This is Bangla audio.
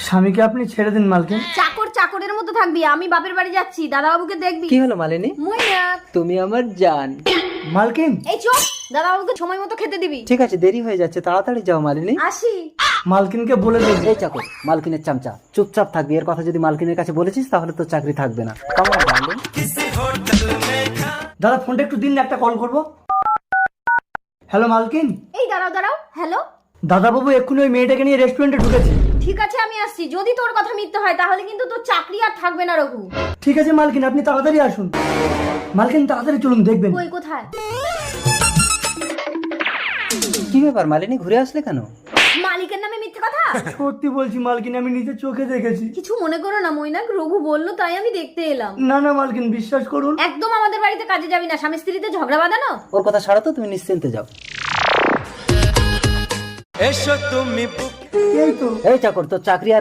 স্বামীকে আপনি ছেড়ে দিন মালকিন। চাকর চাকরের মতো থাকবি, আমি বাপের বাড়ি যাচ্ছি, দাদাবাবুকে দেখবি। কি হলো মালিনী? মইনাক। তুমি আমার জান। মালকিন এই চুপ, দাদাবাবুকে সময় মতো খেতে দিবি। ঠিক আছে, দেরি হয়ে যাচ্ছে, তাড়াতাড়ি যাও মালিনী। আসি। মালকিনকে বলে দেন। এই চাকর, মালকিনের চামচা, চুপচাপ থাকবি। এর কথা যদি মালকিনের কাছে বলেছিস তাহলে তোর চাকরি থাকবে না। কেমন ডার্লিং? দাদা ফোনটা একটু দিন, একটা কল করব। হ্যালো মালকিন। এই দাঁড়াও দাঁড়াও, হ্যালো। দাদাবাবু এক্ষুনি ওই মেয়েটাকে নিয়ে রেস্টুরেন্টে ঢুকেছে। ঠিক আছে আমি আসছি, যদি তোর কথা মিথ্যে হয় তাহলে কিন্তু তোর চাকরি আর থাকবে না রঘু। ঠিক আছে মালকিন, আপনি তাড়াতাড়ি আসুন। মালকিন তাড়াতাড়ি চলুন, দেখবেন। কই কোথায়? কি ব্যাপার মালিনী, ঘুরে আসলে কেন? মালিকের নামে মিথ্যে কথা? সত্যি বলছি মালকিন, আমি নিজের চোখে দেখেছি। কিছু মনে করো না মইনাক, রঘু বললো তাই আমি দেখতে এলাম। না না মালকিন, বিশ্বাস করুন। একদম আমাদের বাড়িতে কাজে যাবি না, স্বামী স্ত্রীতে ঝগড়া বাঁধানো। ওর কথা ছাড়া তো, তুমি নিশ্চিন্তে যাও। এই তো। এই চাকর, তোর চাকরি আর